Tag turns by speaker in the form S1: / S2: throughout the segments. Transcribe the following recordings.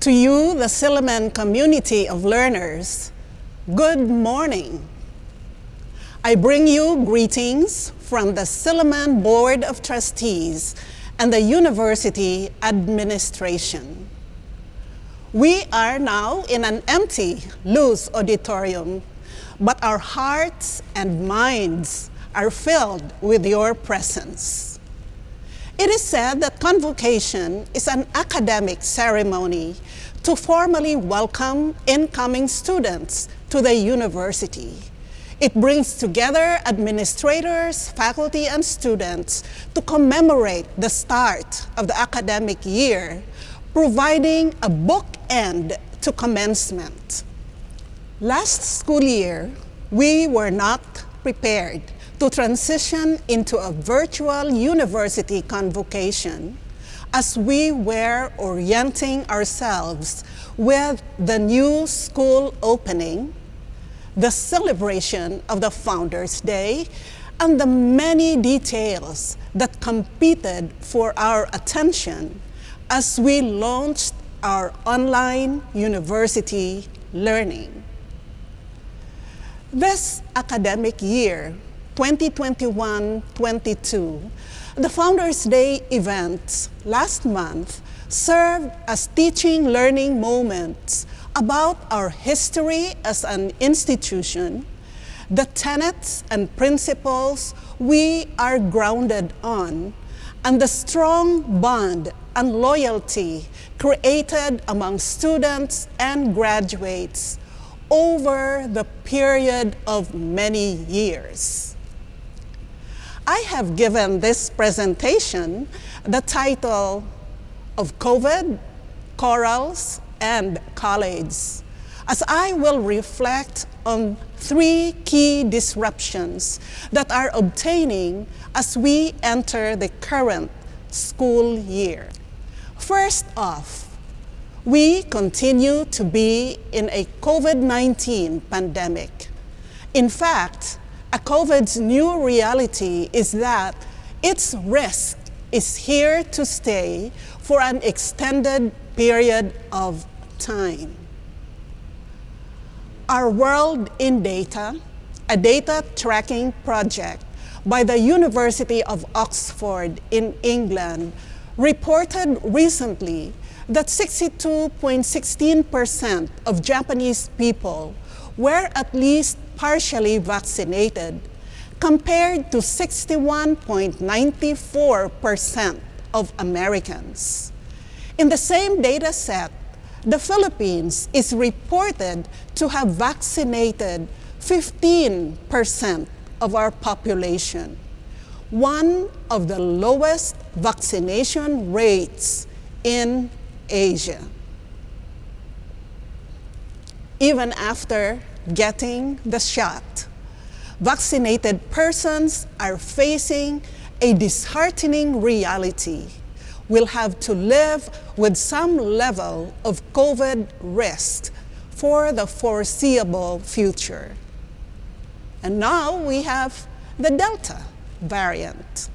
S1: To you, the Silliman community of learners, good morning. I bring you greetings from the Silliman Board of Trustees and the University Administration. We are now in an empty, loose auditorium, but our hearts and minds are filled with your presence. It is said that convocation is an academic ceremony to formally welcome incoming students to the university. It brings together administrators, faculty, and students to commemorate the start of the academic year, providing a bookend to commencement. Last school year, we were not prepared to transition into a virtual university convocation as we were orienting ourselves with the new school opening, the celebration of the Founders' Day, and the many details that competed for our attention as we launched our online university learning. This academic year, 2021-22, the Founders' Day event last month served as teaching learning moments about our history as an institution, the tenets and principles we are grounded on, and the strong bond and loyalty created among students and graduates over the period of many years. I have given this presentation the title of COVID, Corals, and College, as I will reflect on three key disruptions that are obtaining as we enter the current school year. First off, we continue to be in a COVID-19 pandemic. In fact, COVID's new reality is that its risk is here to stay for an extended period of time. Our World in Data, a data tracking project by the University of Oxford in England, reported recently that 62.16% of Japanese people were at least partially vaccinated, compared to 61.94% of Americans. In the same data set, the Philippines is reported to have vaccinated 15% of our population, one of the lowest vaccination rates in Asia. Even after getting the shot, vaccinated persons are facing a disheartening reality. We'll have to live with some level of COVID risk for the foreseeable future. And now we have the Delta variant.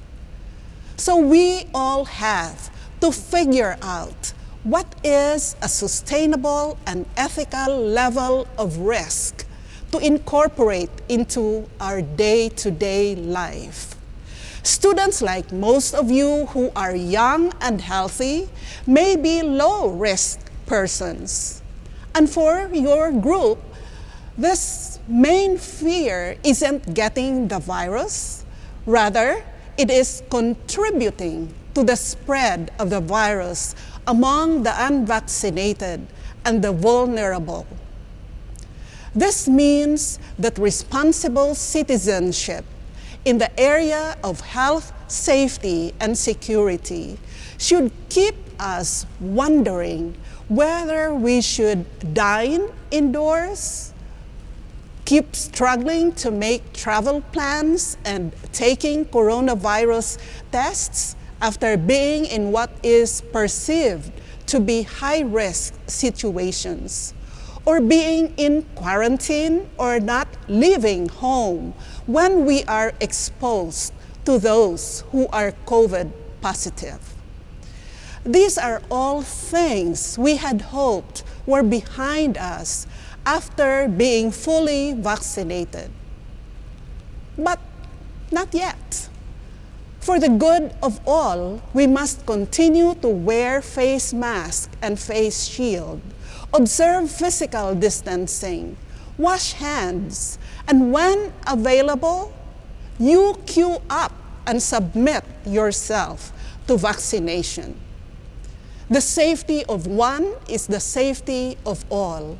S1: So we all have to figure out what is a sustainable and ethical level of risk to incorporate into our day-to-day life. Students, like most of you who are young and healthy, may be low-risk persons. And for your group, this main fear isn't getting the virus. Rather, it is contributing to the spread of the virus among the unvaccinated and the vulnerable. This means that responsible citizenship in the area of health, safety, and security should keep us wondering whether we should dine indoors, keep struggling to make travel plans and taking coronavirus tests after being in what is perceived to be high-risk situations, or being in quarantine or not leaving home when we are exposed to those who are COVID positive. These are all things we had hoped were behind us after being fully vaccinated. But not yet. For the good of all, we must continue to wear face mask and face shield, observe physical distancing, wash hands, and when available, you queue up and submit yourself to vaccination. The safety of one is the safety of all.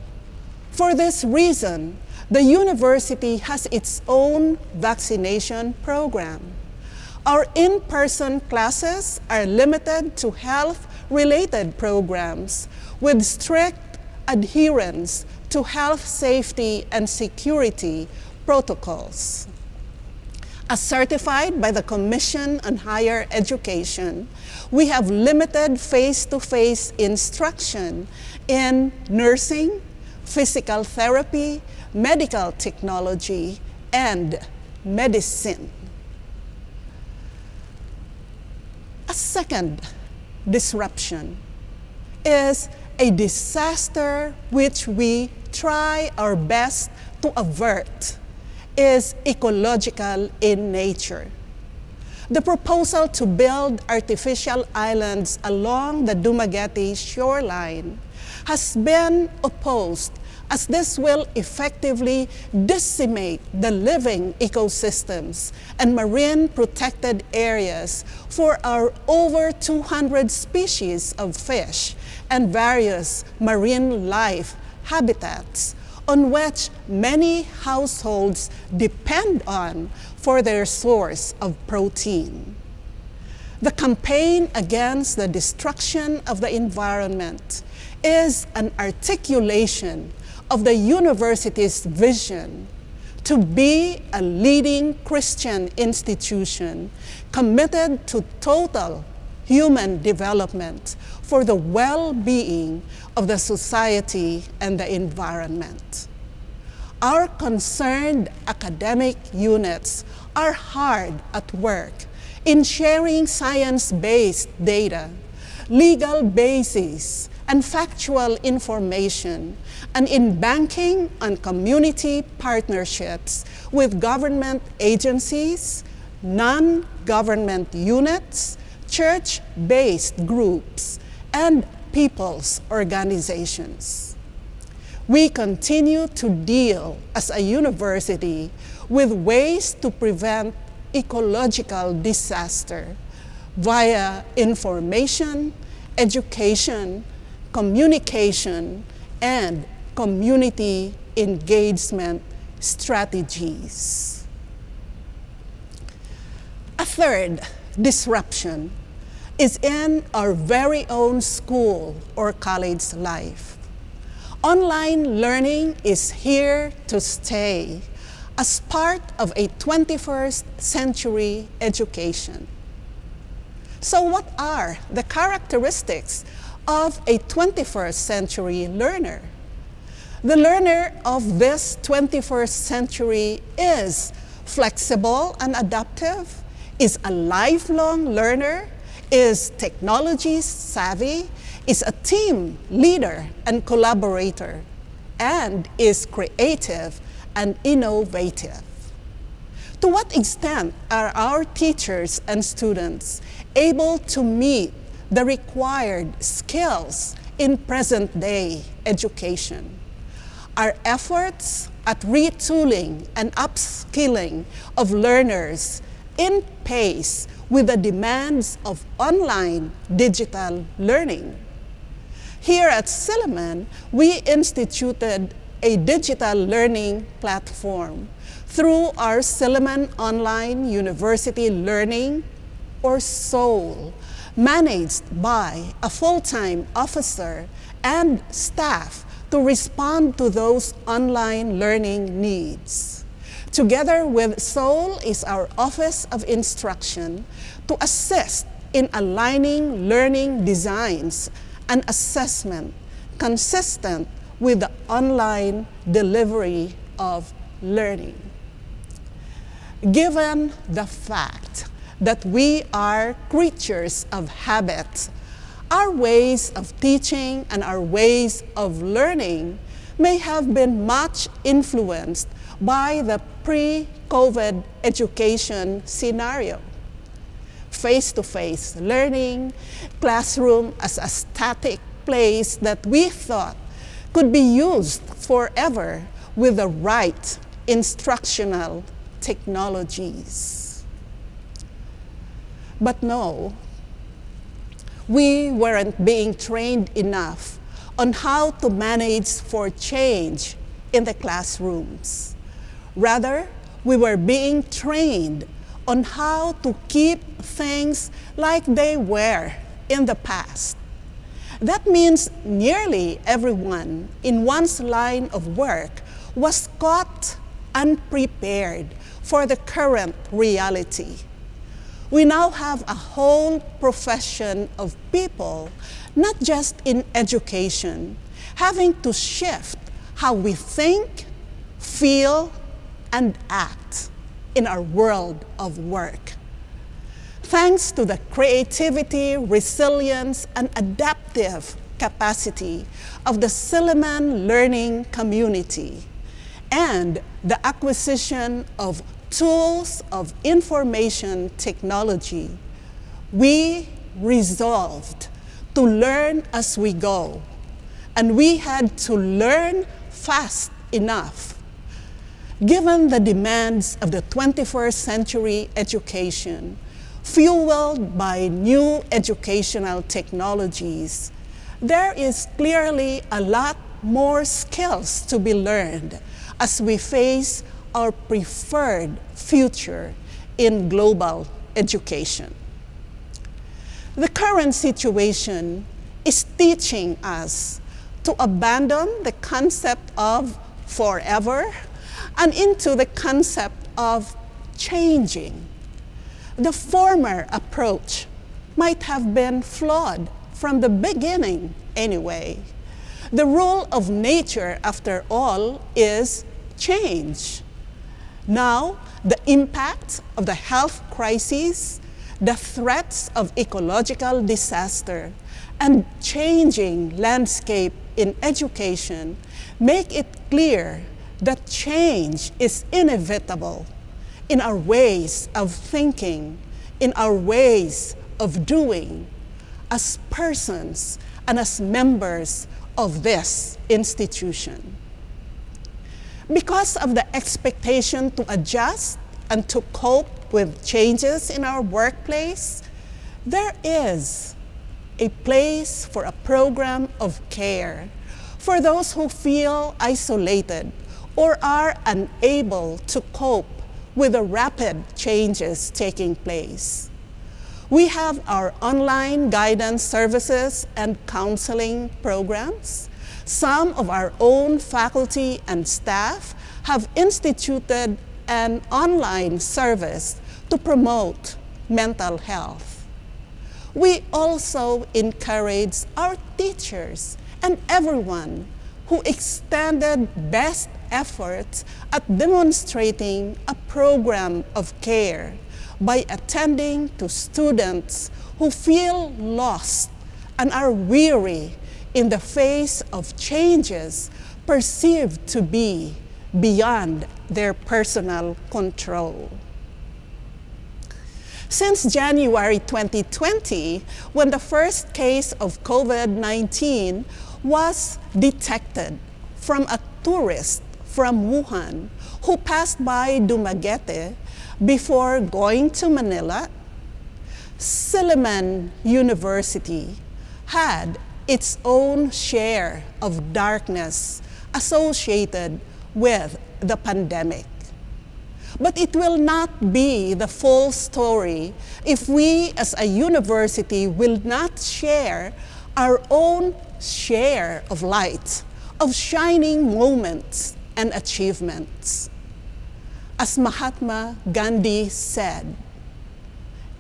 S1: For this reason, the university has its own vaccination program. Our in-person classes are limited to health-related programs with strict adherence to health safety and security protocols. As certified by the Commission on Higher Education, we have limited face-to-face instruction in nursing, physical therapy, medical technology, and medicine. A second disruption is a disaster which we try our best to avert, is ecological in nature. The proposal to build artificial islands along the Dumaguete shoreline has been opposed as this will effectively decimate the living ecosystems and marine protected areas for our over 200 species of fish and various marine life habitats on which many households depend on for their source of protein. The campaign against the destruction of the environment is an articulation of the university's vision to be a leading Christian institution committed to total human development for the well-being of the society and the environment. Our concerned academic units are hard at work in sharing science-based data, legal bases, and factual information, and in banking on community partnerships with government agencies, non-government units, church-based groups, and people's organizations. We continue to deal as a university with ways to prevent ecological disaster via information, education, communication, and community engagement strategies. A third disruption is in our very own school or college life. Online learning is here to stay as part of a 21st century education. So what are the characteristics of a 21st century learner? The learner of this 21st century is flexible and adaptive, is a lifelong learner, is technology savvy, is a team leader and collaborator, and is creative and innovative. To what extent are our teachers and students able to meet the required skills in present-day education? Our efforts at retooling and upskilling of learners in pace with the demands of online digital learning. Here at Silliman, we instituted a digital learning platform through our Silliman Online University Learning, or SOUL, managed by a full-time officer and staff to respond to those online learning needs. Together with SOUL is our Office of Instruction to assist in aligning learning designs and assessment consistent with the online delivery of learning. Given the fact that we are creatures of habit, Our ways of teaching and our ways of learning may have been much influenced by the pre-COVID education scenario. Face-to-face learning, classroom as a static place that we thought could be used forever with the right instructional technologies. But no, we weren't being trained enough on how to manage for change in the classrooms. Rather, we were being trained on how to keep things like they were in the past. That means nearly everyone in one's line of work was caught unprepared for the current reality. We now have a whole profession of people, not just in education, having to shift how we think, feel, and act in our world of work. Thanks to the creativity, resilience, and adaptive capacity of the Silliman learning community and the acquisition of tools of information technology, we resolved to learn as we go, and we had to learn fast enough. Given the demands of the 21st century education, fueled by new educational technologies, there is clearly a lot more skills to be learned as we face our preferred future in global education. The current situation is teaching us to abandon the concept of forever and into the concept of changing. The former approach might have been flawed from the beginning anyway. The rule of nature, after all, is change. Now, the impact of the health crisis, the threats of ecological disaster, and changing landscape in education make it clear that change is inevitable in our ways of thinking, in our ways of doing, as persons and as members of this institution. Because of the expectation to adjust and to cope with changes in our workplace, there is a place for a program of care for those who feel isolated or are unable to cope with the rapid changes taking place. We have our online guidance services and counseling programs. Some of our own faculty and staff have instituted an online service to promote mental health. We also encourage our teachers and everyone who extended best efforts at demonstrating a program of care by attending to students who feel lost and are weary in the face of changes perceived to be beyond their personal control. Since January 2020, when the first case of COVID-19 was detected from a tourist from Wuhan who passed by Dumaguete before going to Manila, Silliman University had its own share of darkness associated with the pandemic. But it will not be the full story if we as a university will not share our own share of light, of shining moments and achievements. As Mahatma Gandhi said,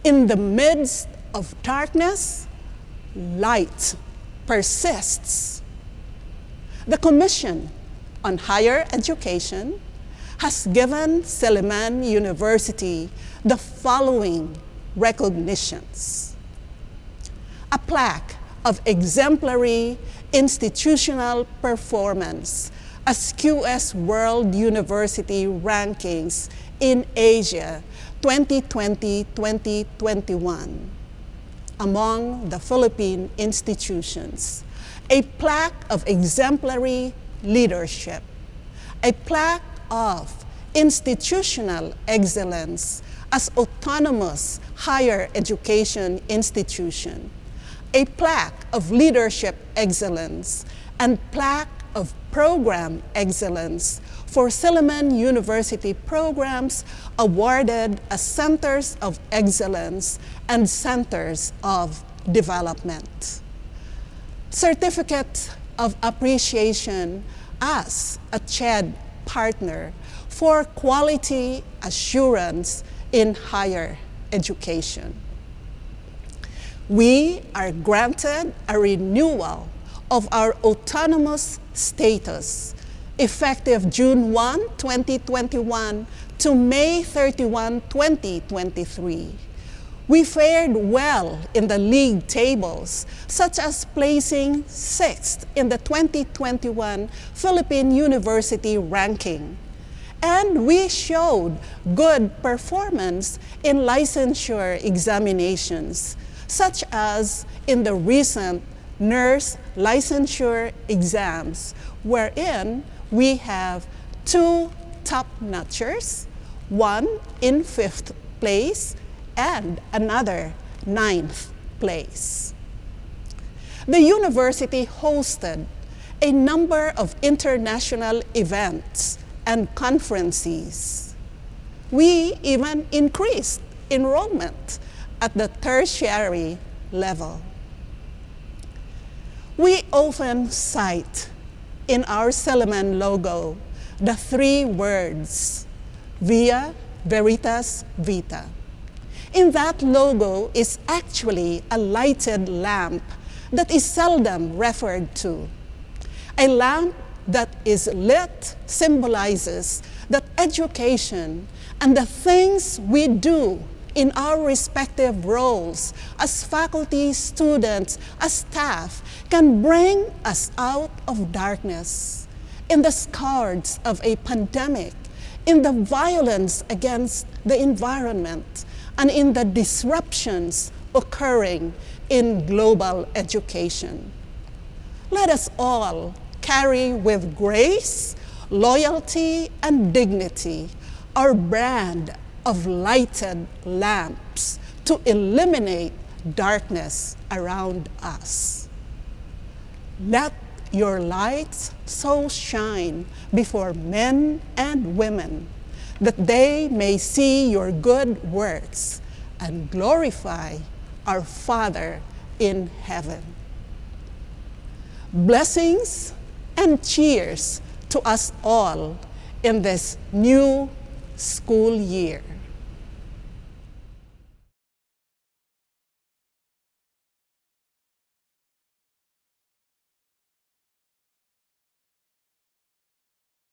S1: in the midst of darkness, light persists. The Commission on Higher Education has given Silliman University the following recognitions: a plaque of exemplary institutional performance as QS World University Rankings in Asia 2020-2021 among the Philippine institutions, a plaque of exemplary leadership, a plaque of institutional excellence as autonomous higher education institution, a plaque of leadership excellence, and plaque of program excellence for Silliman University programs awarded as centers of excellence and centers of development. Certificate of appreciation as a CHED partner for quality assurance in higher education. We are granted a renewal of our autonomous status effective June 1, 2021 to May 31, 2023. We fared well in the league tables, such as placing 6th in the 2021 Philippine University ranking. And we showed good performance in licensure examinations, such as in the recent nurse licensure exams, wherein we have 2 top-notchers, one in 5th place and another 9th place. The university hosted a number of international events and conferences. We even increased enrollment at the tertiary level. We often cite in our Silliman logo the 3 words, Via Veritas Vita. In that logo is actually a lighted lamp that is seldom referred to. A lamp that is lit symbolizes that education and the things we do in our respective roles as faculty, students, as staff can bring us out of darkness, in the scars of a pandemic, in the violence against the environment, and in the disruptions occurring in global education. Let us all carry with grace, loyalty, and dignity our brand of lighted lamps to eliminate darkness around us. Let your lights so shine before men and women that they may see your good works and glorify our Father in heaven. Blessings and cheers to us all in this new school year.